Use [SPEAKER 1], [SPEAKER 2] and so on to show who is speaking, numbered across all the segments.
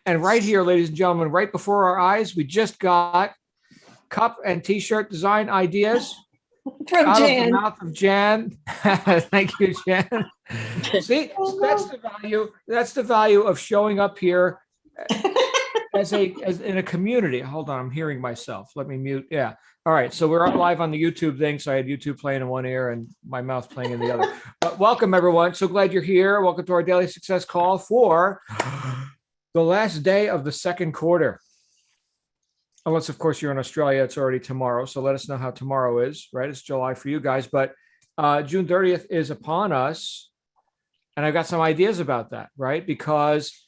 [SPEAKER 1] And right here, ladies and gentlemen, right before our eyes, we just got cup and t-shirt design ideas
[SPEAKER 2] From
[SPEAKER 1] out of the
[SPEAKER 2] Jan.
[SPEAKER 1] mouth of Jan. Thank you, Jan. See, that's the value. That's the value of showing up here as in a community. Hold on, I'm hearing myself. Let me mute. Yeah. All right. So we're live on the YouTube thing. So I had YouTube playing in one ear and my mouth playing in the other. But welcome everyone. So glad you're here. Welcome to our daily success call for the last day of the second quarter. Unless, of course, you're in Australia, it's already tomorrow. So let us know how tomorrow is, right? It's July for you guys, but June 30th is upon us. And I've got some ideas about that, right? Because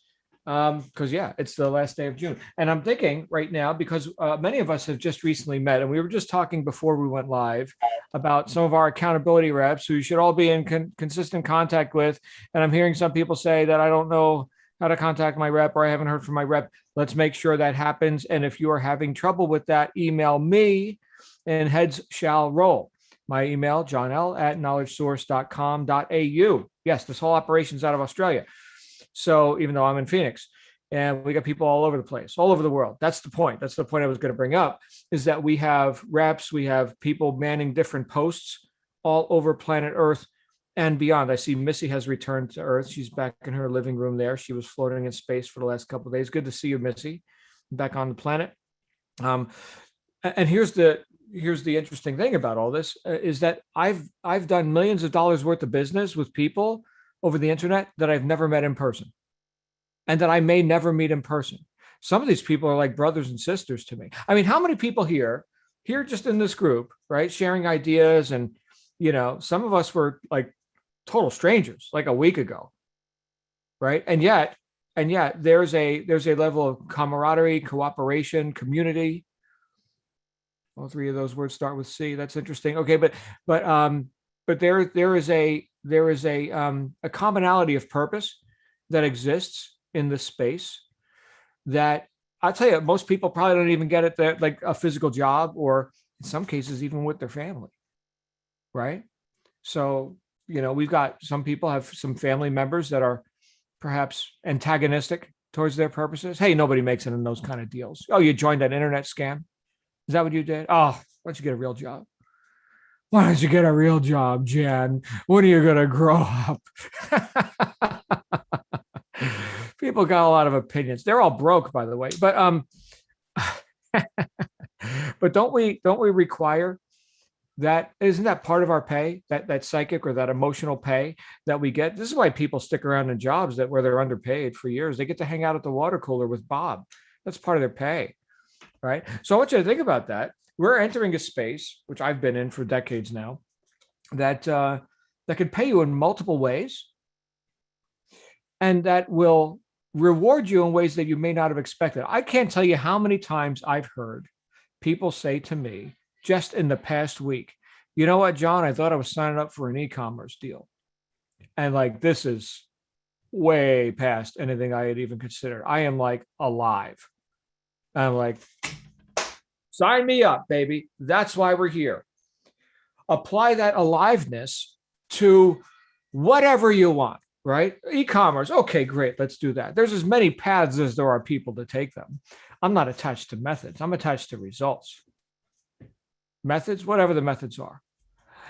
[SPEAKER 1] yeah, it's the last day of June. And I'm thinking right now, because many of us have just recently met, and we were just talking before we went live about some of our accountability reps who you should all be in consistent contact with. And I'm hearing some people say that I don't know how to contact my rep, or I haven't heard from my rep. Let's make sure that happens. And if you are having trouble with that, email me and heads shall roll. My email, johnl@knowledgesource.com.au. Yes, this whole operation's out of Australia. So even though I'm in Phoenix, and we got people all over the place, all over the world. That's the point. That's the point I was going to bring up, is that we have reps, we have people manning different posts all over planet Earth and beyond. I see Missy has returned to Earth. She's back in her living room there. She was floating in space for the last couple of days. Good to see you, Missy, back on the planet. And here's the interesting thing about all this is that I've done millions of dollars worth of business with people over the internet that I've never met in person, and that I may never meet in person. Some of these people are like brothers and sisters to me. I mean, how many people here just in this group, right, sharing ideas, and some of us were like total strangers like a week ago, right? And yet there's a level of camaraderie, cooperation, community. All three of those words start with C. That's interesting. Okay, but there is a commonality of purpose that exists in this space that I'll tell you, most people probably don't even get it, that like a physical job, or in some cases even with their family, right? So we've got some people have some family members that are perhaps antagonistic towards their purposes. Hey, nobody makes it in those kind of deals. Oh, you joined that internet scam? Is that what you did? Oh, why don't you get a real job? Why don't you get a real job, Jen? When are you going to grow up? People got a lot of opinions. They're all broke, by the way. But but don't we require that? Isn't that part of our pay, that psychic or that emotional pay that we get? This is why people stick around in jobs where they're underpaid for years. They get to hang out at the water cooler with Bob. That's part of their pay, right? So I want you to think about that. We're entering a space, which I've been in for decades now, that could pay you in multiple ways, and that will reward you in ways that you may not have expected. I can't tell you how many times I've heard people say to me just in the past week, you know what, John, I thought I was signing up for an e-commerce deal. And like, this is way past anything I had even considered. I am like alive. I'm like, sign me up, baby. That's why we're here. Apply that aliveness to whatever you want, right? E-commerce. Okay, great. Let's do that. There's as many paths as there are people to take them. I'm not attached to methods. I'm attached to results. Methods, whatever the methods are.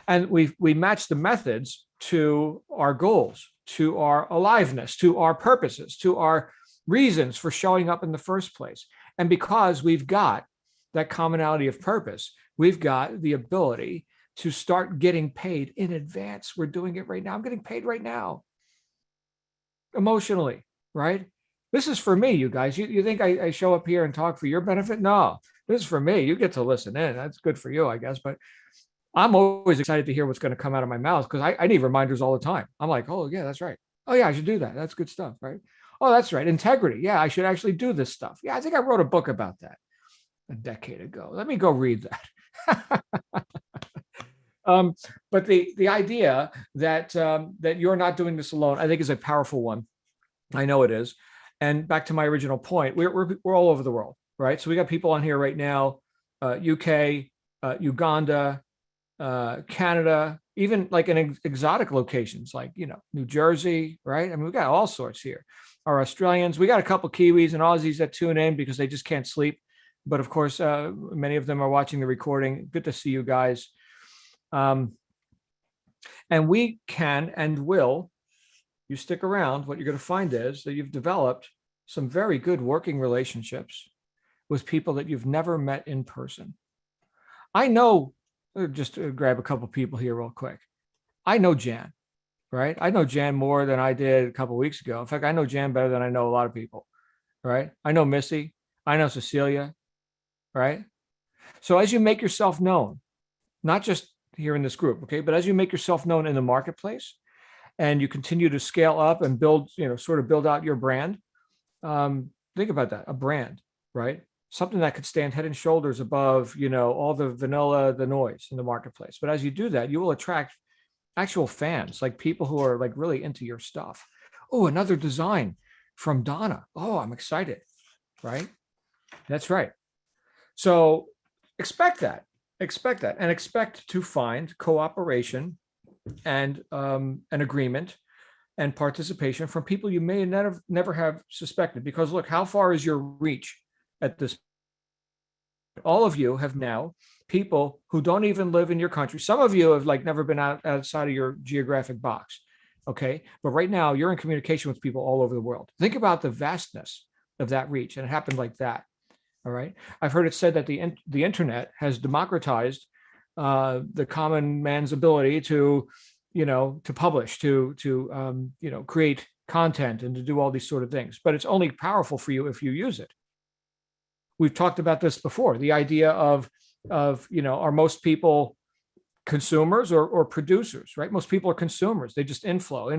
[SPEAKER 1] And we match the methods to our goals, to our aliveness, to our purposes, to our reasons for showing up in the first place. And because we've got that commonality of purpose, we've got the ability to start getting paid in advance. We're doing it right now. I'm getting paid right now, emotionally, right? This is for me, you guys. You think I show up here and talk for your benefit? No, this is for me. You get to listen in. That's good for you, I guess. But I'm always excited to hear what's going to come out of my mouth, because I need reminders all the time. I'm like, oh, yeah, that's right. Oh, yeah, I should do that. That's good stuff, right? Oh, that's right. Integrity. Yeah, I should actually do this stuff. Yeah, I think I wrote a book about that a decade ago. Let me go read that. But the idea that that you're not doing this alone, I think, is a powerful one. I know it is. And back to my original point, we're all over the world, right? So we got people on here right now, UK, Uganda, Canada, even like in exotic locations like New Jersey, right? I mean, we got all sorts here. our Australians. We got a couple Kiwis and Aussies that tune in because they just can't sleep. But of course, many of them are watching the recording. Good to see you guys. And we can and will, you stick around, what you're going to find is that you've developed some very good working relationships with people that you've never met in person. I know, just to grab a couple people here real quick. I know Jan, right? I know Jan more than I did a couple of weeks ago. In fact, I know Jan better than I know a lot of people, right? I know Missy. I know Cecilia, right? So as you make yourself known, not just here in this group, okay, but as you make yourself known in the marketplace and you continue to scale up and build, sort of build out your brand, think about that, a brand, right? Something that could stand head and shoulders above, all the vanilla, the noise in the marketplace. But as you do that, you will attract actual fans, like people who are like really into your stuff. Oh, another design from Donna. Oh, I'm excited, right? That's right. So expect that, and expect to find cooperation and an agreement and participation from people you may never have suspected. Because look, how far is your reach at this? All of you have now people who don't even live in your country. Some of you have like never been outside of your geographic box. Okay. But right now you're in communication with people all over the world. Think about the vastness of that reach. And it happened like that. All right. I've heard it said that the internet has democratized the common man's ability to, to publish, to create content and to do all these sort of things. But it's only powerful for you if you use it. We've talked about this before. The idea of are most people consumers or producers, right? Most people are consumers. They just inflow,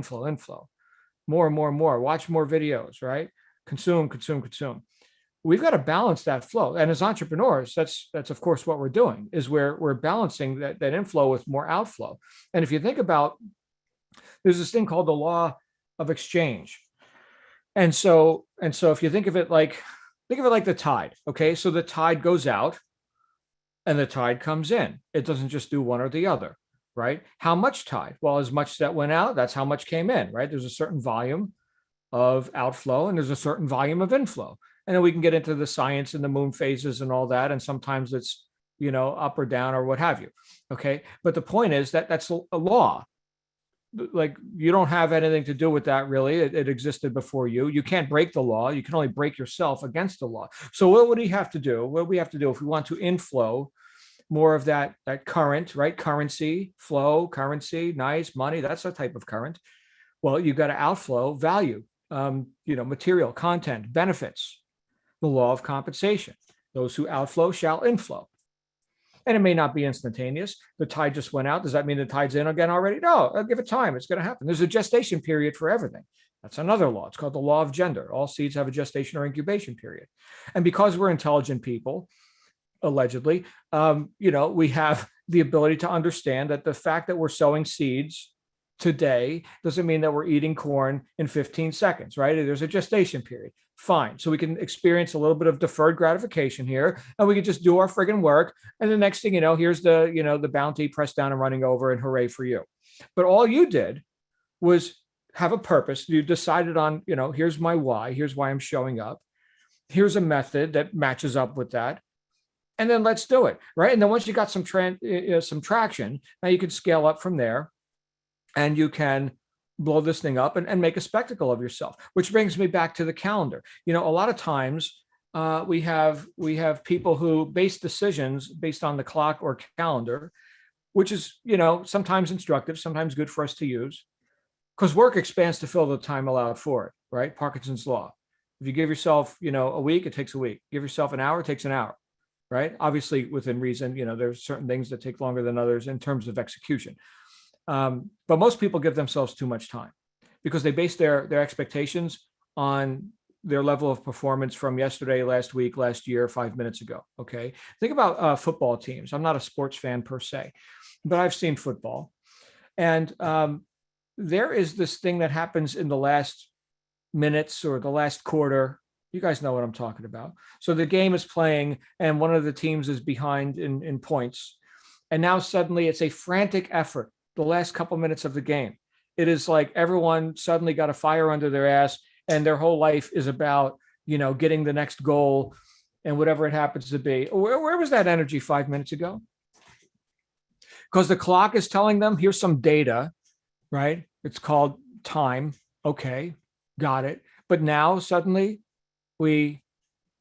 [SPEAKER 1] more and more and more. Watch more videos, right? Consume. We've got to balance that flow. And as entrepreneurs, that's of course what we're doing, is we're balancing that inflow with more outflow. And if you think about, there's this thing called the law of exchange. And so if you think of it like the tide, okay? So the tide goes out and the tide comes in. It doesn't just do one or the other, right? How much tide? Well, as much that went out, that's how much came in, right? There's a certain volume of outflow and there's a certain volume of inflow. And then we can get into the science and the moon phases and all that. And sometimes it's, up or down or what have you. Okay. But the point is that that's a law. Like you don't have anything to do with that, really. It existed before you. You can't break the law. You can only break yourself against the law. So what would he have to do? What we have to do if we want to inflow more of that current, right? Currency, flow, currency, nice, money, that's a type of current. Well, you've got to outflow value, material, content, benefits, the law of compensation. Those who outflow shall inflow. And it may not be instantaneous. The tide just went out. Does that mean the tide's in again already? No, I'll give it time. It's going to happen. There's a gestation period for everything. That's another law. It's called the law of gender. All seeds have a gestation or incubation period. And because we're intelligent people, allegedly, we have the ability to understand that the fact that we're sowing seeds today doesn't mean that we're eating corn in 15 seconds, right? There's a gestation period. Fine. So we can experience a little bit of deferred gratification here, and we can just do our friggin' work. And the next thing you know, here's the bounty pressed down and running over, and hooray for you. But all you did was have a purpose. You decided on, here's my why. Here's why I'm showing up. Here's a method that matches up with that. And then let's do it, right? And then once you got some traction, now you can scale up from there, and you can blow this thing up and make a spectacle of yourself. Which brings me back to the calendar. A lot of times we have people who base decisions based on the clock or calendar, which is sometimes instructive, sometimes good for us to use, because work expands to fill the time allowed for it, right? Parkinson's law. If you give yourself a week, it takes a week. Give yourself an hour, it takes an hour. Right? Obviously, within reason, there's certain things that take longer than others in terms of execution. But most people give themselves too much time because they base their expectations on their level of performance from yesterday, last week, last year, 5 minutes ago. Okay. Think about football teams. I'm not a sports fan per se, but I've seen football. And there is this thing that happens in the last minutes or the last quarter. You guys know what I'm talking about. So the game is playing and one of the teams is behind in points. And now suddenly it's a frantic effort the last couple minutes of the game. It is like everyone suddenly got a fire under their ass and their whole life is about, getting the next goal and whatever it happens to be. Where was that energy 5 minutes ago? Because the clock is telling them, here's some data, right? It's called time. Okay, got it. But now suddenly we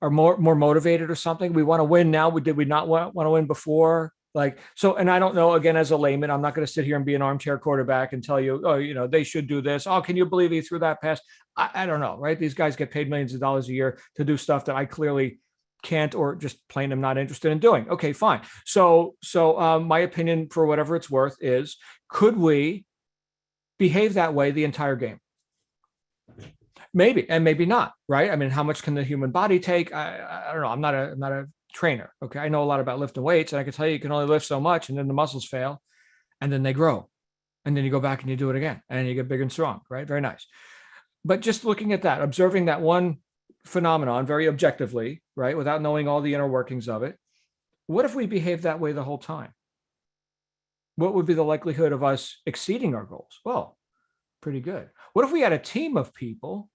[SPEAKER 1] are more motivated or something. We want to win now. Did we not want to win before? And I don't know, again, as a layman, I'm not going to sit here and be an armchair quarterback and tell you, oh, they should do this. Oh, can you believe he threw that pass? I don't know, right? These guys get paid millions of dollars a year to do stuff that I clearly can't, or just plain am not interested in doing. Okay, fine. So my opinion, for whatever it's worth, is, could we behave that way the entire game? Maybe, and maybe not, right? I mean, how much can the human body take? I don't know. I'm not a trainer. Okay. I know a lot about lifting weights, and I can tell you can only lift so much, and then the muscles fail, and then they grow, and then you go back and you do it again, and you get big and strong, right? Very nice. But just looking at that, observing that one phenomenon very objectively, right, without knowing all the inner workings of it, what if we behave that way the whole time? What would be the likelihood of us exceeding our goals? Well, pretty good. What if we had a team of people?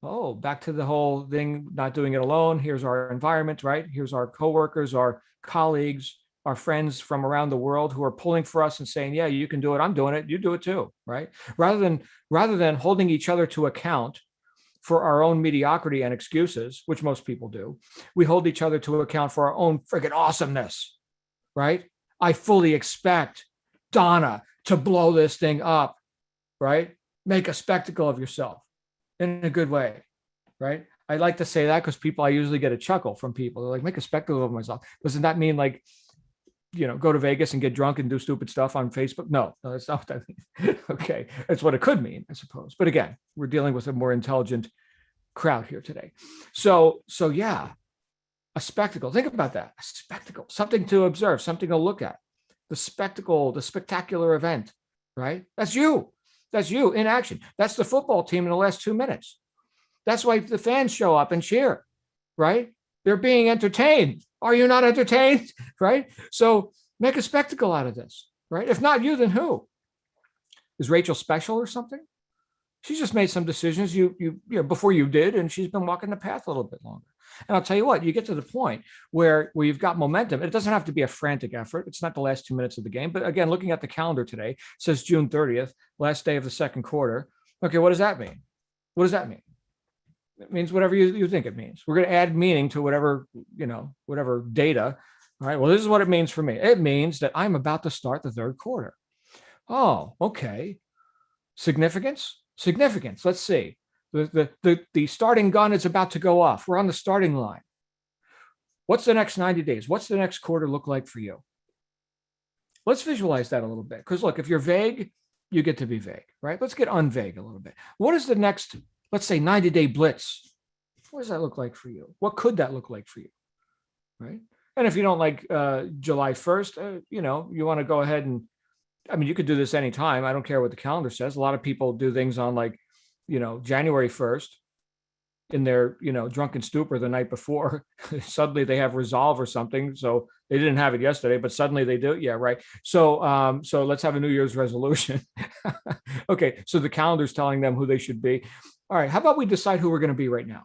[SPEAKER 1] Oh, back to the whole thing, not doing it alone. Here's our environment, right? Here's our coworkers, our colleagues, our friends from around the world who are pulling for us and saying, yeah, you can do it. I'm doing it. You do it too, right? Rather than holding each other to account for our own mediocrity and excuses, which most people do, we hold each other to account for our own friggin' awesomeness, right? I fully expect Donna to blow this thing up, right? Make a spectacle of yourself in a good way, right? I like to say that because I usually get a chuckle from people. They're like, make a spectacle of myself. Doesn't that mean go to Vegas and get drunk and do stupid stuff on Facebook? No, that's not what that means. Okay, that's what it could mean, I suppose. But again, we're dealing with a more intelligent crowd here today. So yeah, a spectacle. Think about that. A spectacle, something to observe, something to look at. The spectacle, the spectacular event, right? That's you. That's you in action. That's the football team in the last 2 minutes. That's why the fans show up and cheer, right? They're being entertained. Are you not entertained? Right? So make a spectacle out of this, right? If not you, then who? Is Rachel special or something? She just made some decisions before you did, and she's been walking the path a little bit longer. And I'll tell you what, you get to the point where you've got momentum. It doesn't have to be a frantic effort. It's not the last 2 minutes of the game. But again, looking at the calendar today, it says June 30th, last day of the second quarter. Okay, what does that mean? What does that mean? It means whatever you think it means. We're going to add meaning to whatever data. All right, well, this is what it means for me. It means that I'm about to start the third quarter. Oh, okay. Significance? Let's see. The starting gun is about to go off. We're on the starting line. What's the next 90 days? What's the next quarter look like for you? Let's visualize that a little bit. Because look, if you're vague, you get to be vague, right? Let's get unvague a little bit. What is the next, let's say, 90-day blitz? What does that look like for you? What could that look like for you, right? And if you don't like July 1st, you want to go ahead and, you could do this anytime. I don't care what the calendar says. A lot of people do things on January 1st in their, drunken stupor the night before. Suddenly they have resolve or something. So they didn't have it yesterday, but suddenly they do. Yeah, right. So let's have a New Year's resolution. Okay. So the calendar's telling them who they should be. All right. How about we decide who we're going to be right now?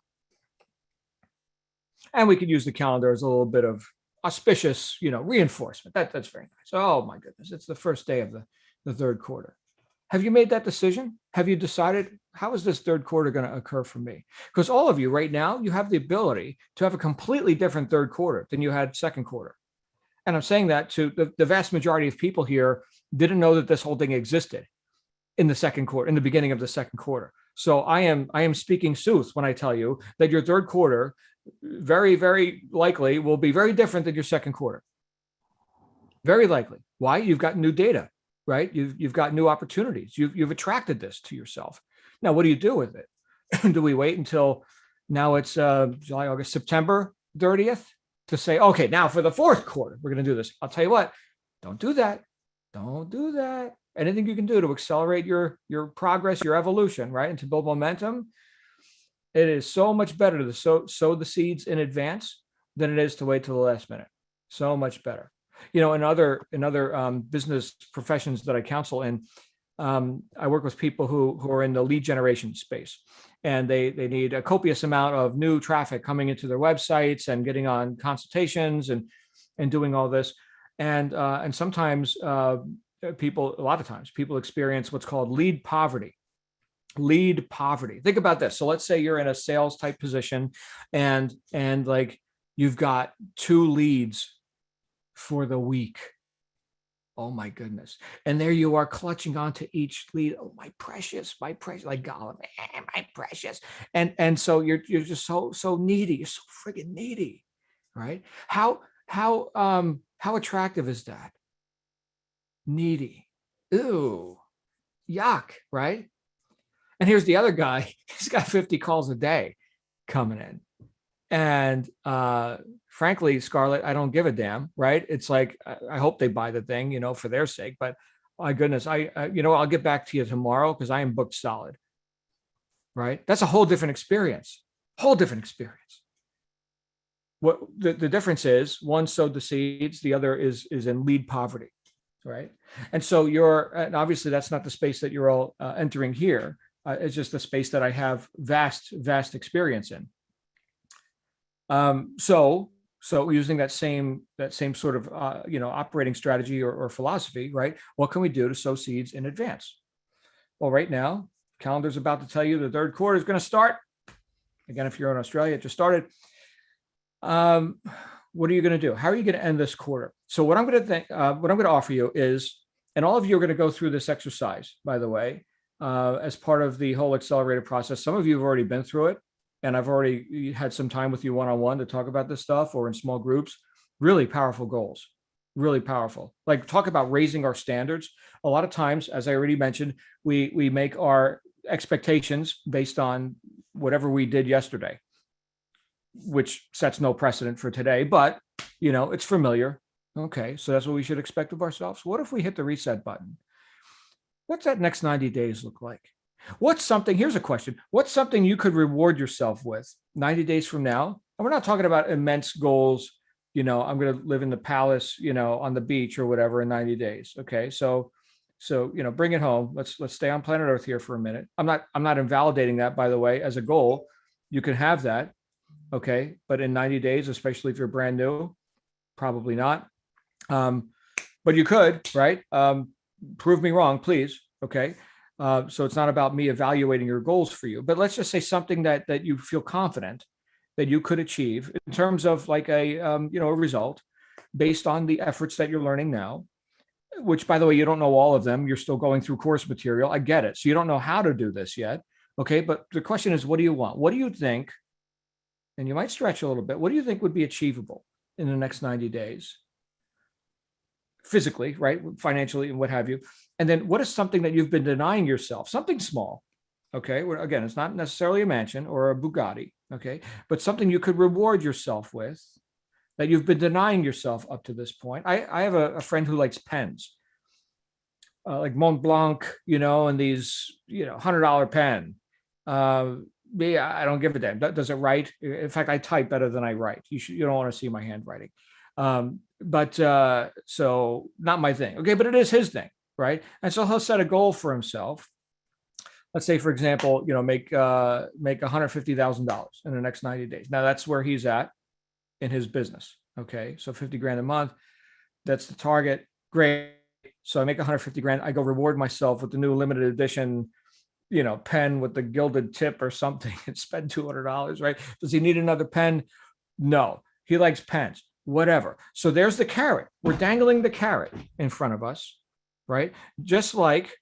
[SPEAKER 1] And we could use the calendar as a little bit of auspicious, reinforcement. That's very nice. Oh my goodness. It's the first day of the third quarter. Have you made that decision? Have you decided, how is this third quarter going to occur for me? Because all of you right now, you have the ability to have a completely different third quarter than you had second quarter. And I'm saying that to the vast majority of people here didn't know that this whole thing existed in the second quarter, in the beginning of the second quarter. So I am speaking sooth when I tell you that your third quarter very, very likely will be very different than your second quarter. Very likely. Why? You've got new data, right? You've got new opportunities. You've attracted this to yourself. Now, what do you do with it? Do we wait until now it's July, August, September 30th to say, okay, now for the fourth quarter, we're going to do this. I'll tell you what, don't do that. Don't do that. Anything you can do to accelerate your progress, your evolution, right? And to build momentum, it is so much better to sow the seeds in advance than it is to wait till the last minute. So much better. In other business professions that I counsel in, I work with people who are in the lead generation space. and they need a copious amount of new traffic coming into their websites and getting on consultations and doing all this. And sometimes people, a lot of times, people experience what's called lead poverty. Lead poverty. Think about this. So let's say you're in a sales type position, and like you've got 2 leads for the week. Oh my goodness. And there you are clutching onto each lead. Oh, my precious, like Gollum, my precious. And so you're just so needy. You're so friggin' needy, right? How attractive is that? Needy. Ooh, yuck, right? And here's the other guy. He's got 50 calls a day coming in. And frankly, Scarlett, I don't give a damn, right? It's like, I hope they buy the thing, for their sake. But my goodness, I'll get back to you tomorrow because I am booked solid, right? That's a whole different experience. What the difference is, one sowed the seeds, the other is in lead poverty, right? And so and obviously that's not the space that you're all entering here. It's just the space that I have vast experience in. So using that same sort of operating strategy or philosophy, right? What can we do to sow seeds in advance? Well, right now, calendar's about to tell you the third quarter is going to start. Again, if you're in Australia, it just started. What are you going to do? How are you going to end this quarter? So what I'm going to offer you is, and all of you are going to go through this exercise, by the way, as part of the whole accelerated process. Some of you have already been through it, and I've already had some time with you one-on-one to talk about this stuff, or in small groups. Really powerful goals, really powerful. Like, talk about raising our standards. A lot of times, as I already mentioned, we make our expectations based on whatever we did yesterday, which sets no precedent for today, but it's familiar. Okay, so that's what we should expect of ourselves. What if we hit the reset button? What's that next 90 days look like? Here's a question. What's something you could reward yourself with 90 days from now? And we're not talking about immense goals. I'm going to live in the palace, on the beach or whatever in 90 days. Okay. So, bring it home. Let's stay on planet Earth here for a minute. I'm not invalidating that, by the way, as a goal. You can have that. Okay. But in 90 days, especially if you're brand new, probably not. But you could, right? Prove me wrong, please. Okay. So it's not about me evaluating your goals for you, but let's just say something that you feel confident that you could achieve in terms of like a result based on the efforts that you're learning now, which, by the way, you don't know all of them. You're still going through course material. I get it. So you don't know how to do this yet. Okay. But the question is, what do you want? What do you think? And you might stretch a little bit. What do you think would be achievable in the next 90 days? Physically, right? Financially, and what have you. And then what is something that you've been denying yourself? Something small. Okay. Again, it's not necessarily a mansion or a Bugatti. Okay. But something you could reward yourself with that you've been denying yourself up to this point. I have a friend who likes pens, like Mont Blanc, and these, $100 pen. Me, I don't give a damn. Does it write? In fact, I type better than I write. You don't want to see my handwriting. But so not my thing. Okay. But it is his thing. Right. And so he'll set a goal for himself. Let's say, for example, make $150,000 in the next 90 days. Now that's where he's at in his business. Okay. So 50 grand a month. That's the target. Great. So I make 150 grand. I go reward myself with the new limited edition, pen with the gilded tip or something, and spend $200. Right. Does he need another pen? No, he likes pens, whatever. So there's the carrot. We're dangling the carrot in front of us. Right. Just like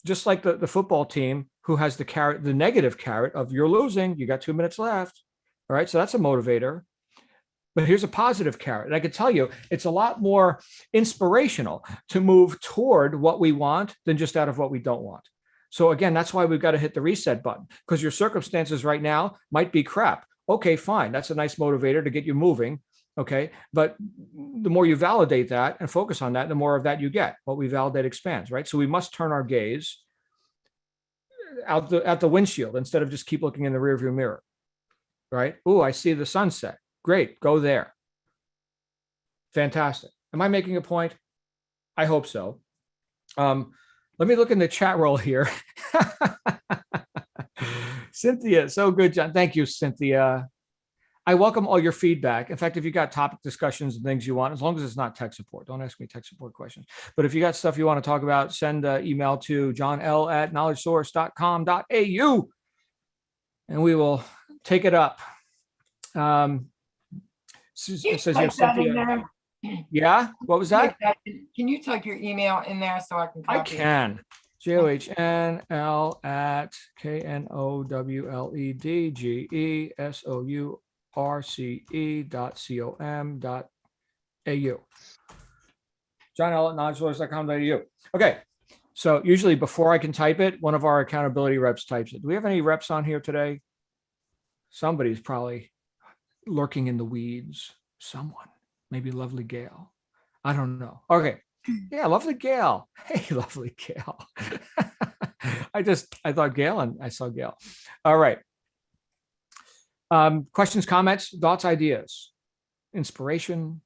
[SPEAKER 1] the football team who has the carrot, the negative carrot of you're losing, you got 2 minutes left. All right. So that's a motivator. But here's a positive carrot. And I can tell you, it's a lot more inspirational to move toward what we want than just out of what we don't want. So again, that's why we've got to hit the reset button, because your circumstances right now might be crap. Okay, fine. That's a nice motivator to get you moving. Okay. But the more you validate that and focus on that, the more of that you get. What we validate expands, right? So we must turn our gaze out the windshield instead of just keep looking in the rearview mirror, right? Oh, I see the sunset. Great. Go there. Fantastic. Am I making a point? I hope so. Let me look in the chat roll here. Cynthia, so good, John. Thank you, Cynthia. I welcome all your feedback. In fact, if you got topic discussions and things you want, as long as it's not tech support, don't ask me tech support questions. But if you got stuff you want to talk about, send an email to johnl@knowledgesource.com.au and we will take it up. It says here, Cynthia. Yeah, what was that?
[SPEAKER 2] Can you type your email in there so I can
[SPEAKER 1] I
[SPEAKER 2] copy?
[SPEAKER 1] can. JOHNL@knowledgesource.com.au. johnl@knowledgesource.com.au. Okay. So usually before I can type it, one of our accountability reps types it. Do we have any reps on here today? Somebody's probably lurking in the weeds. Someone, maybe lovely Gail. I don't know. Okay. Yeah, lovely Gail. Hey, lovely Gail. I thought Gail and I saw Gail. All right. Questions, comments, thoughts, ideas, inspiration,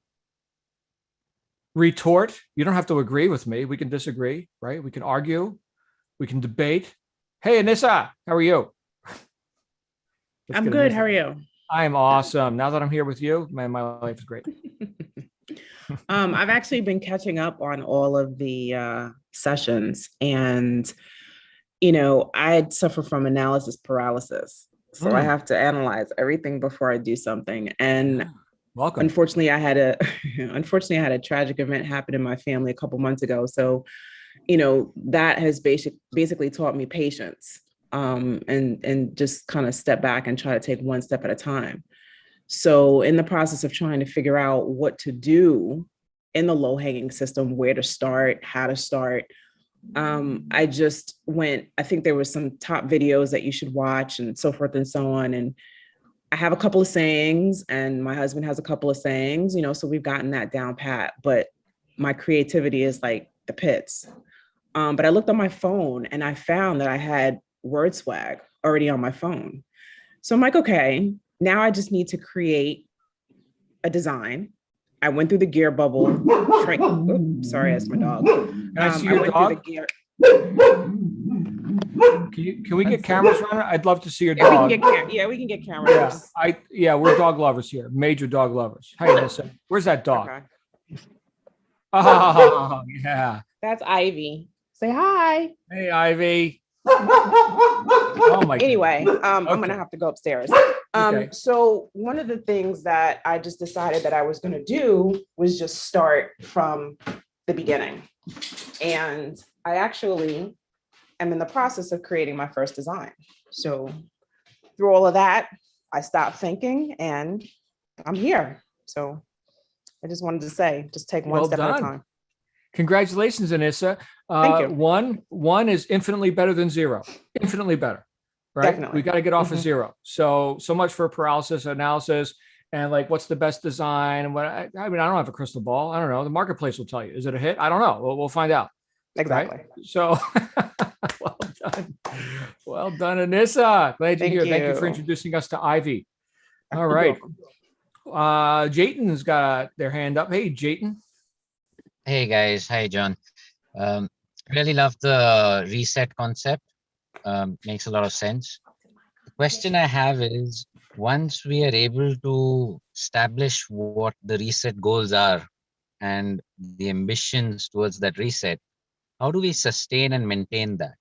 [SPEAKER 1] retort. You don't have to agree with me. We can disagree, right? We can argue. We can debate. Hey, Anissa, how are you?
[SPEAKER 3] I'm good. How are you?
[SPEAKER 1] I'm awesome. Now that I'm here with you, man, my life is great.
[SPEAKER 3] I've actually been catching up on all of the sessions, and I suffer from analysis paralysis, so I have to analyze everything before I do something. And
[SPEAKER 1] welcome.
[SPEAKER 3] Unfortunately, I had a tragic event happen in my family a couple months ago. So, that has basically taught me patience, and just kind of step back and try to take one step at a time. So in the process of trying to figure out what to do in the low-hanging system, where to start, how to start, I just went, I think there was some top videos that you should watch and so forth and so on. And I have a couple of sayings and my husband has a couple of sayings, so we've gotten that down pat, but my creativity is like the pits. But I looked on my phone and I found that I had word swag already on my phone. So I'm like, okay, now I just need to create a design. I went through the gear bubble. Sorry, that's my dog.
[SPEAKER 1] Can I see your dog? Can we get cameras running? I'd love to see your dog.
[SPEAKER 3] We can get cameras.
[SPEAKER 1] Yeah, we're dog lovers here. Major dog lovers. Hey, listen, where's that dog?
[SPEAKER 3] Okay.
[SPEAKER 1] Oh, yeah.
[SPEAKER 3] That's Ivy. Say hi.
[SPEAKER 1] Hey, Ivy. Oh my.
[SPEAKER 3] Anyway, I'm gonna have to go upstairs.
[SPEAKER 1] Okay.
[SPEAKER 3] So one of the things that I just decided that I was gonna do was just start from the beginning. And I actually am in the process of creating my first design. So through all of that, I stopped thinking and I'm here. So I just wanted to say, just take one step at a time.
[SPEAKER 1] Congratulations, Anissa.
[SPEAKER 3] Thank you.
[SPEAKER 1] One is infinitely better than zero. Infinitely better, right?
[SPEAKER 3] Definitely.
[SPEAKER 1] We got to get off of zero. So much for paralysis analysis and like, what's the best design? And what I mean, I don't have a crystal ball. I don't know. The marketplace will tell you. Is it a hit? I don't know. We'll find out.
[SPEAKER 3] Exactly.
[SPEAKER 1] Right? So well done. Well done, Anissa. Glad you're here. Thank you for introducing us to Ivy. All right. Jayton's got their hand up. Hey, Jayton.
[SPEAKER 4] Hey guys, hi John. Really love the reset concept. Makes a lot of sense. The question I have is, once we are able to establish what the reset goals are and the ambitions towards that reset, how do we sustain and maintain that?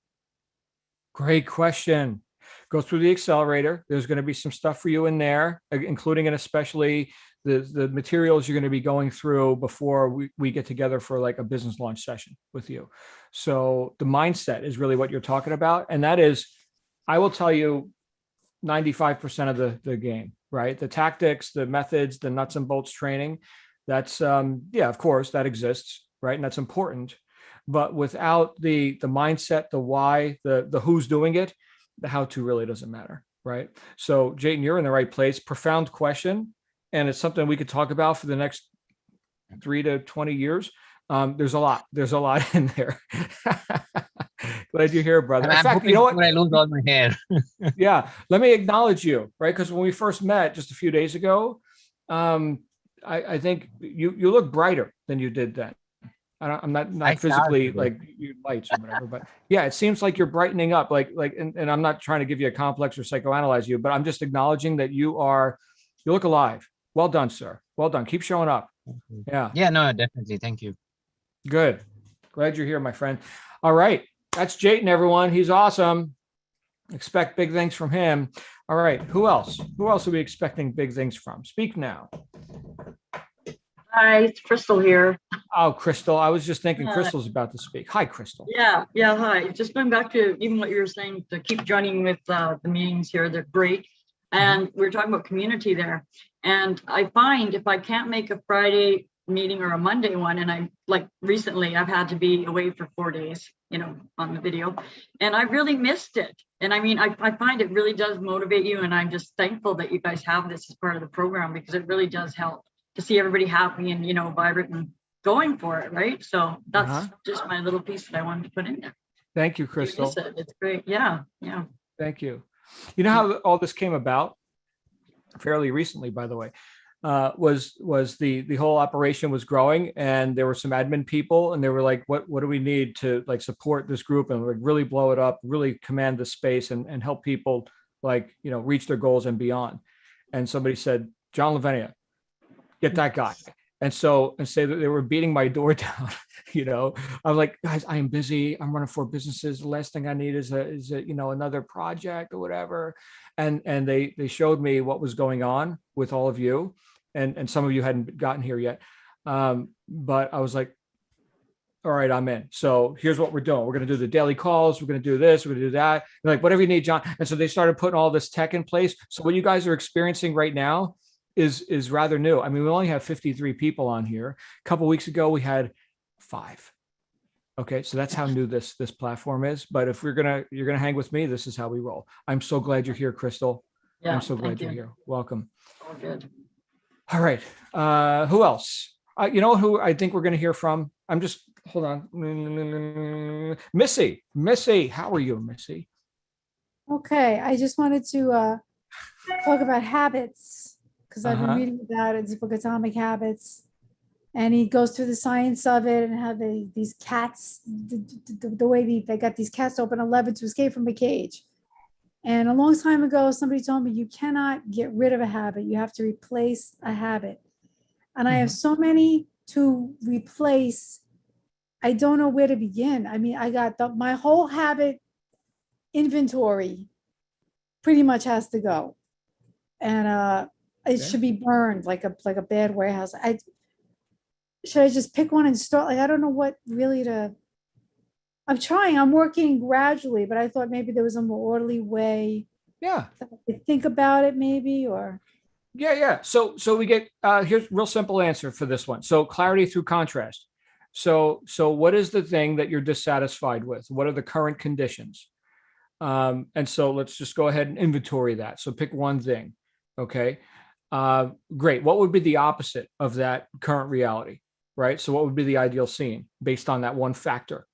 [SPEAKER 1] Great question. Go through the accelerator. There's going to be some stuff for you in there, including and especially the materials you're going to be going through before we get together for like a business launch session with you. So the mindset is really what you're talking about. And that is, I will tell you 95% of the game, right? The tactics, the methods, the nuts and bolts training, that's, yeah, of course that exists, right? And that's important. But without the mindset, the why, the who's doing it, the how to really doesn't matter, right? So Jayton, you're in the right place. Profound question. And it's something we could talk about for the next 3 to 20 years. There's a lot in there. Glad you're here, brother. In fact, you know what?
[SPEAKER 4] I lose all my hair.
[SPEAKER 1] Yeah, let me acknowledge you, right? Because when we first met just a few days ago, I think you look brighter than you did then. I'm not
[SPEAKER 4] I
[SPEAKER 1] physically
[SPEAKER 4] charge it.
[SPEAKER 1] like you lights or whatever, but yeah, it seems like you're brightening up. And I'm not trying to give you a complex or psychoanalyze you, but I'm just acknowledging that you look alive. Well done, sir. Well done. Keep showing up. Yeah,
[SPEAKER 4] Yeah, no, definitely. Thank you.
[SPEAKER 1] good. Glad you're here, my friend. All right, that's Jayton, everyone. He's awesome. Expect big things from him. All right, who else? Who else are we expecting big things from? Speak now.
[SPEAKER 5] Hi, it's Crystal here.
[SPEAKER 1] Oh, Crystal. I was just thinking
[SPEAKER 5] Hi.
[SPEAKER 1] Crystal's about to speak. Hi, Crystal.
[SPEAKER 5] Yeah, hi. Just going back to even what you were saying, to keep joining with the meetings here, they're great. And we're talking about community there. And I find if I can't make a Friday meeting or a Monday one, and I like recently I've had to be away for 4 days, on the video, and I really missed it. And I mean, I find it really does motivate you. And I'm just thankful that you guys have this as part of the program, because it really does help to see everybody happy and, vibrant and going for it, right? So that's just my little piece that I wanted to put in there.
[SPEAKER 1] Thank you,
[SPEAKER 5] You
[SPEAKER 1] Crystal.
[SPEAKER 5] miss it. It's great. Yeah.
[SPEAKER 1] Thank you. You know how all this came about? Fairly recently, by the way, was the whole operation was growing, and there were some admin people, and they were like, what do we need to like support this group and like really blow it up, really command the space and help people like, reach their goals and beyond. And somebody said, John Lavenia, get that guy. And say that they were beating my door down, I'm like, guys, I am busy. I'm running 4 businesses. The last thing I need is another project or whatever. And they showed me what was going on with all of you. And some of you hadn't gotten here yet. But I was like, all right, I'm in. So here's what we're doing. We're going to do the daily calls. We're going to do this. We're going to do that. They're like, whatever you need, John. And so they started putting all this tech in place. So what you guys are experiencing right now is rather new. I mean, we only have 53 people on here. A couple of weeks ago, we had 5. Okay, so that's how new this platform is. But if you're gonna hang with me, this is how we roll. I'm so glad you're here, Crystal.
[SPEAKER 5] Yeah.
[SPEAKER 1] I'm so glad
[SPEAKER 5] thank
[SPEAKER 1] you're
[SPEAKER 5] you.
[SPEAKER 1] here. Welcome.
[SPEAKER 5] All good.
[SPEAKER 1] All right. Who else? Who I think we're going to hear from? I'm just hold on. Missy, how are you, Missy?
[SPEAKER 6] Okay, I just wanted to talk about habits, because I've been
[SPEAKER 1] Uh-huh.
[SPEAKER 6] reading about it, this book, Atomic Habits, and he goes through the science of it and how these cats, the way they got these cats to open a lever to escape from a cage. And a long time ago, somebody told me you cannot get rid of a habit, you have to replace a habit. And I have so many to replace, I don't know where to begin. I mean, I got my whole habit inventory pretty much has to go. And it should be burned like a bad warehouse. Should I just pick one and start? Like, I don't know what really I'm working gradually, but I thought maybe there was a more orderly way
[SPEAKER 1] Yeah.
[SPEAKER 6] to think about it, maybe, or.
[SPEAKER 1] Yeah. So we get here's a real simple answer for this one. So clarity through contrast. So what is the thing that you're dissatisfied with? What are the current conditions? And so let's just go ahead and inventory that. So pick one thing. Okay. Great. What would be the opposite of that current reality? Right. So what would be the ideal scene based on that one factor?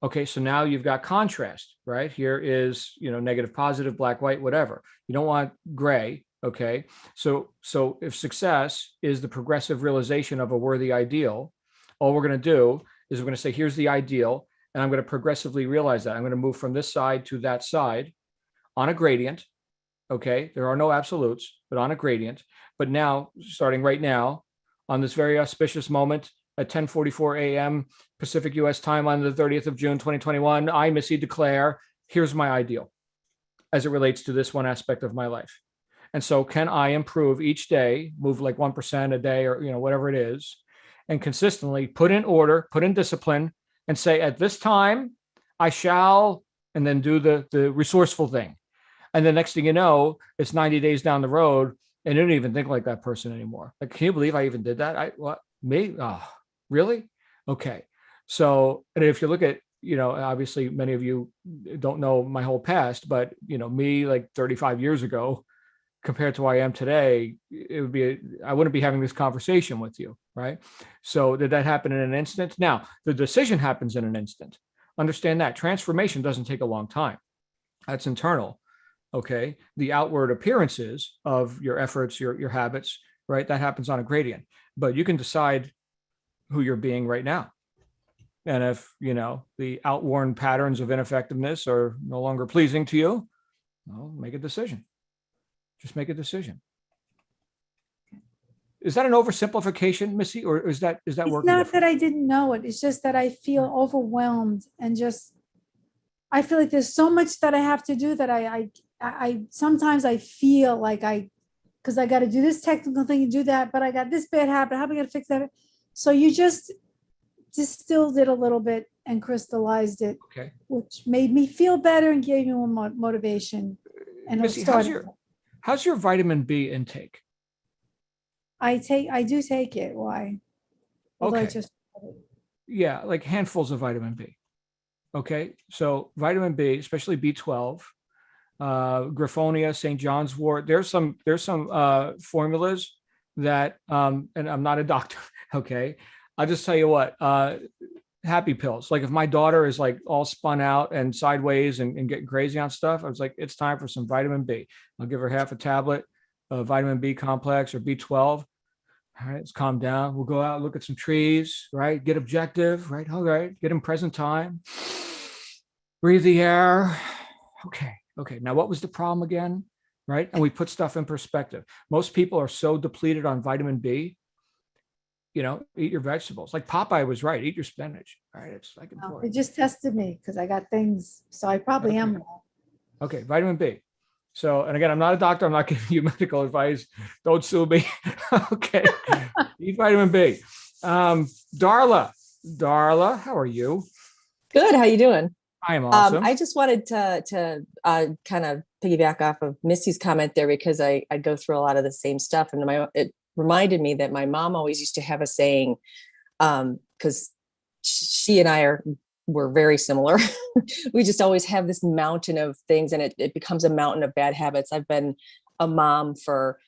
[SPEAKER 1] Okay. So now you've got contrast, right? Here is, negative, positive, black, white, whatever. You don't want gray. Okay. So if success is the progressive realization of a worthy ideal, all we're going to do is we're going to say, here's the ideal, and I'm going to progressively realize that. I'm going to move from this side to that side on a gradient. Okay. There are no absolutes, but on a gradient. But now, starting right now, on this very auspicious moment at 10:44 a.m. Pacific US time on the 30th of June, 2021, I, Missy, declare, here's my ideal as it relates to this one aspect of my life. And so can I improve each day, move like 1% a day or, whatever it is, and consistently put in order, put in discipline, and say, at this time, I shall, and then do the resourceful thing. And the next thing you know, it's 90 days down the road, and you don't even think like that person anymore. Like, can you believe I even did that? Me? Oh, really? Okay. So, and if you look at, obviously many of you don't know my whole past, but, me like 35 years ago, compared to who I am today, I wouldn't be having this conversation with you, right? So did that happen in an instant? Now, the decision happens in an instant. Understand that. Transformation doesn't take a long time. That's internal, okay? The outward appearances of your efforts, your habits, right? That happens on a gradient. But you can decide who you're being right now. And if, you know, the outworn patterns of ineffectiveness are no longer pleasing to you, well, make a decision. Just make a decision. Is that an oversimplification, Missy, or is that
[SPEAKER 6] It's
[SPEAKER 1] working?
[SPEAKER 6] not
[SPEAKER 1] for
[SPEAKER 6] that
[SPEAKER 1] you?
[SPEAKER 6] I didn't know it. It's just that I feel overwhelmed and just, I feel like there's so much that I have to do that I sometimes I feel like because I got to do this technical thing and do that, but I got this bad habit. How am I going to fix that? So you just distilled it a little bit and crystallized it,
[SPEAKER 1] Okay.
[SPEAKER 6] which made me feel better and gave me more motivation. And it'll
[SPEAKER 1] Missy,
[SPEAKER 6] start.
[SPEAKER 1] how's your vitamin B intake?
[SPEAKER 6] I do take it. Why? Although I
[SPEAKER 1] Okay.
[SPEAKER 6] just,
[SPEAKER 1] Yeah, like handfuls of vitamin B. Okay, so vitamin B, especially B12, Griffonia, St. John's wort. There's some formulas that, and I'm not a doctor. Okay, I'll just tell you what. Happy pills. Like if my daughter is like all spun out and sideways and getting crazy on stuff, I was like, it's time for some vitamin B. I'll give her half a tablet of vitamin B complex or B12. All right, let's calm down. We'll go out, look at some trees, right? Get objective, right? All right, get in present time. Breathe the air. Okay, okay. Now, what was the problem again? Right? And we put stuff in perspective. Most people are so depleted on vitamin B, you know, eat your vegetables. Like Popeye was right, eat your spinach. All right, it's like
[SPEAKER 6] they
[SPEAKER 1] important.
[SPEAKER 6] just tested me because I got things. So I probably am wrong.
[SPEAKER 1] Okay, vitamin B. So, and again, I'm not a doctor. I'm not giving you medical advice. Don't sue me. Okay, eat vitamin B. Darla, how are you?
[SPEAKER 7] Good. How you doing?
[SPEAKER 1] I am awesome.
[SPEAKER 7] I just wanted to kind of piggyback off of Missy's comment there because I go through a lot of the same stuff, and it reminded me that my mom always used to have a saying, because she and I were very similar. We just always have this mountain of things, and it becomes a mountain of bad habits. I've been a mom for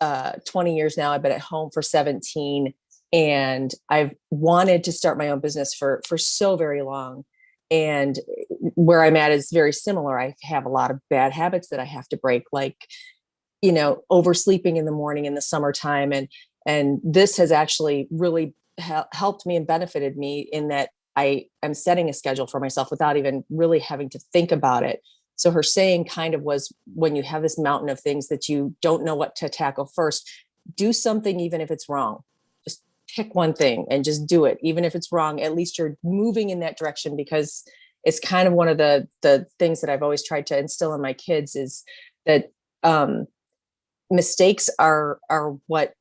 [SPEAKER 7] 20 years now. I've been at home for 17, and I've wanted to start my own business for so very long. And where I'm at is very similar. I have a lot of bad habits that I have to break, like, you know, oversleeping in the morning in the summertime. And this has actually really helped me and benefited me in that I am setting a schedule for myself without even really having to think about it. So her saying kind of was, when you have this mountain of things that you don't know what to tackle first, do something, even if it's wrong. Just pick one thing and just do it. Even if it's wrong, at least you're moving in that direction, because it's kind of one of the things that I've always tried to instill in my kids is that mistakes are what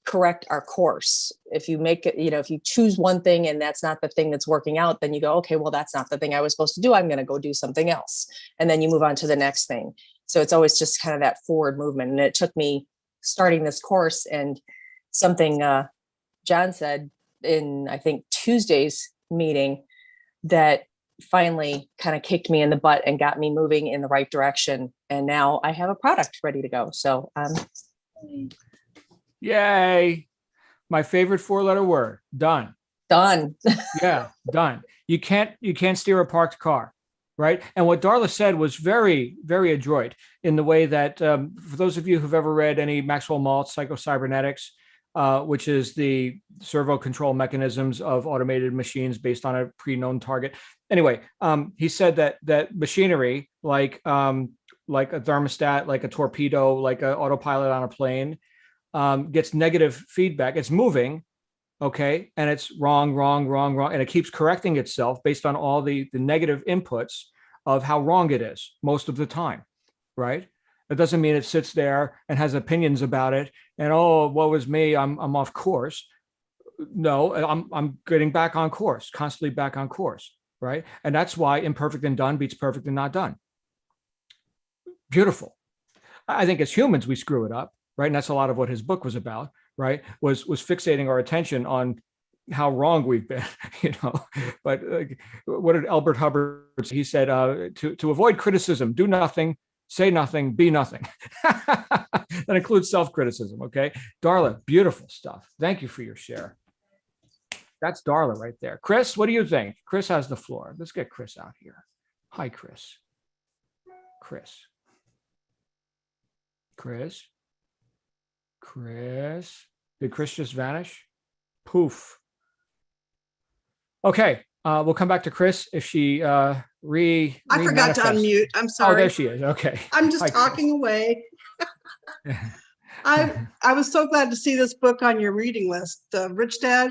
[SPEAKER 7] correct our course. If you make it, you know, if you choose one thing and that's not the thing that's working out, then you go, okay, well, that's not the thing I was supposed to do. I'm going to go do something else. And then you move on to the next thing. So it's always just kind of that forward movement. And it took me starting this course, and something John said in, I think, Tuesday's meeting that finally kind of kicked me in the butt and got me moving in the right direction. And now I have a product ready to go. So
[SPEAKER 1] Yay. My favorite 4-letter word, done.
[SPEAKER 7] done.
[SPEAKER 1] Yeah, done. You can't steer a parked car, right? And what Darla said was very, very adroit in the way that, for those of you who've ever read any Maxwell Maltz Psycho-Cybernetics, which is the servo control mechanisms of automated machines based on a pre-known target. Anyway, he said that machinery, like a thermostat, like a torpedo, like an autopilot on a plane, gets negative feedback. It's moving, okay, and it's wrong, and it keeps correcting itself based on all the negative inputs of how wrong it is most of the time, right? That doesn't mean it sits there and has opinions about it and, oh, woe is me, I'm off course. No, I'm getting back on course, constantly back on course, right? And that's why imperfect and done beats perfect and not done. Beautiful. I think as humans we screw it up, right? And that's a lot of what his book was about, right? Was fixating our attention on how wrong we've been, you know. But what did Albert Hubbard say? He said, to avoid criticism, do nothing, say nothing, be nothing. That includes self-criticism, okay? Darla, beautiful stuff. Thank you for your share. That's Darla right there. Chris, what do you think? Chris has the floor. Let's get Chris out here. Hi, Chris. Chris. Did Chris just vanish? Poof. Okay, we'll come back to Chris if she
[SPEAKER 8] I forgot to
[SPEAKER 1] re-manifests.
[SPEAKER 8] unmute. I'm
[SPEAKER 1] Oh, there
[SPEAKER 8] sorry.
[SPEAKER 1] she is. Okay.
[SPEAKER 8] I'm just
[SPEAKER 1] Hi, Chris.
[SPEAKER 8] talking away. I was so glad to see this book on your reading list, Rich Dad,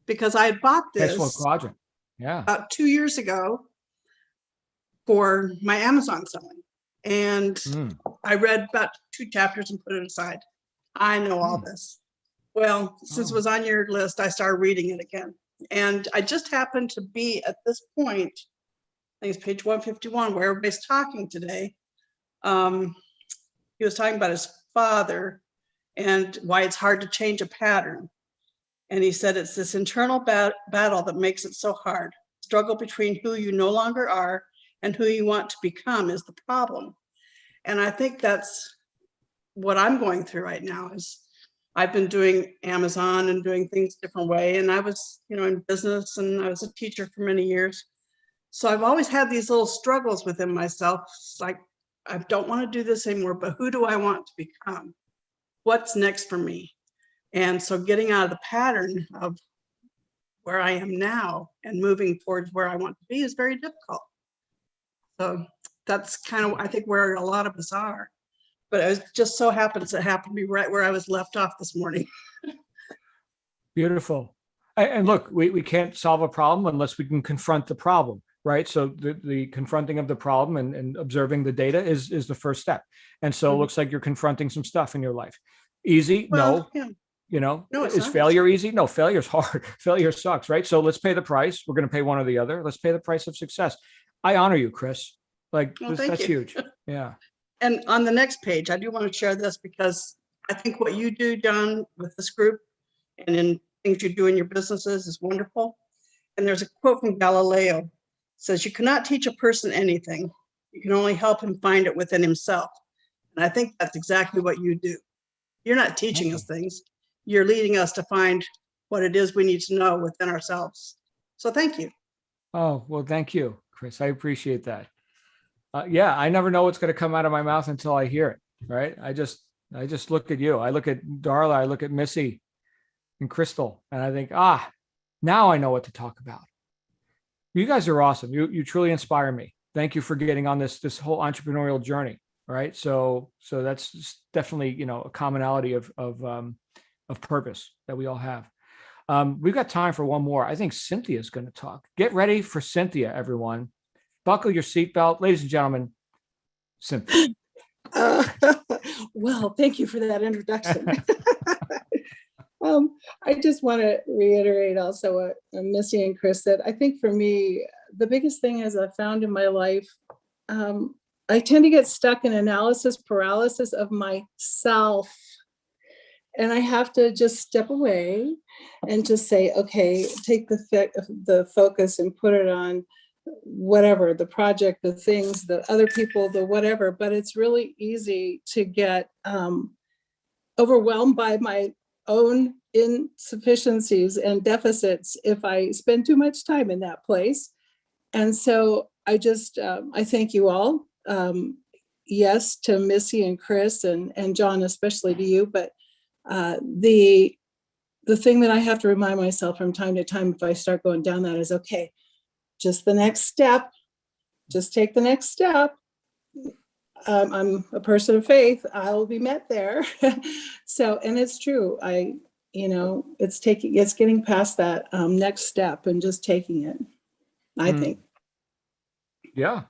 [SPEAKER 8] because I had bought
[SPEAKER 1] Cash flow
[SPEAKER 8] this
[SPEAKER 1] quadrant. Yeah.
[SPEAKER 8] about 2 years ago for my Amazon selling. And
[SPEAKER 1] Mm.
[SPEAKER 8] I read about 2 chapters and put it aside. I know all this. Well, since it
[SPEAKER 1] Oh.
[SPEAKER 8] was on your list, I started reading it again. And I just happened to be at this point, I think it's page 151, where everybody's talking today. He was talking about his father and why it's hard to change a pattern. And he said it's this internal battle that makes it so hard. Struggle between who you no longer are and who you want to become is the problem. And I think that's what I'm going through right now. Is I've been doing Amazon and doing things a different way. And I was, in business, and I was a teacher for many years. So I've always had these little struggles within myself. It's like, I don't want to do this anymore, but who do I want to become? What's next for me? And so getting out of the pattern of where I am now and moving towards where I want to be is very difficult. So that's kind of, I think, where a lot of us are. But it just so happens it happened to be right where I was left off this morning.
[SPEAKER 1] Beautiful. And look, we can't solve a problem unless we can confront the problem, right? So the confronting of the problem and observing the data is the first step. And so it
[SPEAKER 8] Mhm.
[SPEAKER 1] looks like you're confronting some stuff in your life. Easy? No.
[SPEAKER 8] Yeah. No, it's
[SPEAKER 1] Is
[SPEAKER 8] not.
[SPEAKER 1] failure easy? No, failure's hard. Failure sucks, right? So let's pay the price. We're going to pay one or the other. Let's pay the price of success. I honor you, Chris. Like
[SPEAKER 8] Well, thank
[SPEAKER 1] that's
[SPEAKER 8] you.
[SPEAKER 1] huge. Yeah.
[SPEAKER 8] And on the next page, I do want to share this because I think what you do, John, with this group and in things you do in your businesses is wonderful. And there's a quote from Galileo. It says, "You cannot teach a person anything. You can only help him find it within himself." And I think that's exactly what you do. You're not teaching us things. You're leading us to find what it is we need to know within ourselves. So thank you.
[SPEAKER 1] Oh, well, thank you, Chris. I appreciate that. Yeah, I never know what's going to come out of my mouth until I hear it, right? I just look at you. I look at Darla, I look at Missy and Crystal, and I think, now I know what to talk about. You guys are awesome. You truly inspire me. Thank you for getting on this whole entrepreneurial journey, right? So that's definitely, a commonality of purpose that we all have. We've got time for one more. I think Cynthia is going to talk. Get ready for Cynthia, everyone. Buckle your seatbelt. Ladies and gentlemen, Cynthia.
[SPEAKER 9] Well, thank you for that introduction. I just want to reiterate also what Missy and Chris said. I think for me, the biggest thing is I found in my life, I tend to get stuck in analysis paralysis of myself. And I have to just step away and just say, okay, take the focus and put it on whatever, the project, the things, the other people, the whatever. But it's really easy to get overwhelmed by my own insufficiencies and deficits if I spend too much time in that place. And so I just, I thank you all. Yes, to Missy and Chris and John, especially to you, but the thing that I have to remind myself from time to time, if I start going down that, is okay, just the next step, just take the next step. I'm a person of faith. I will be met there. So, and it's true. It's getting past that next step and just taking it, I think.
[SPEAKER 1] Yeah.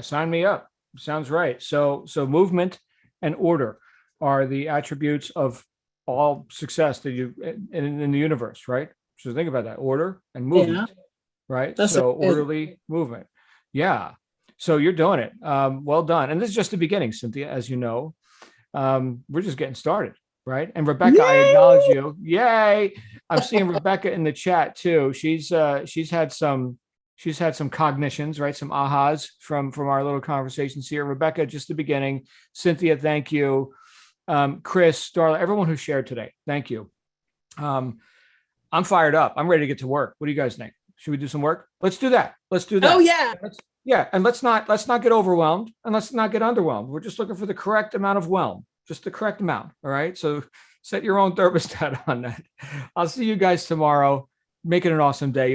[SPEAKER 1] Sign me up. Sounds right. So movement and order are the attributes of all success that you in the universe, right? So think about that: order and movement, right?
[SPEAKER 9] That's
[SPEAKER 1] so
[SPEAKER 9] it.
[SPEAKER 1] orderly movement. Yeah. So you're doing it. Well done. And this is just the beginning, Cynthia, as you know. We're just getting started, right? And Rebecca, I acknowledge you. Yay! I'm seeing Rebecca in the chat too. She's had some cognitions, right? Some ahas from our little conversations here. Rebecca, just the beginning. Cynthia, thank you. Chris, Darla, everyone who shared today, thank you. I'm fired up. I'm ready to get to work. What do you guys think? Should we do some work? Let's do that.
[SPEAKER 9] Oh yeah.
[SPEAKER 1] And let's not get overwhelmed and let's not get underwhelmed. We're just looking for the correct amount of whelm, just the correct amount. All right. So set your own thermostat on that. I'll see you guys tomorrow. Make it an awesome day.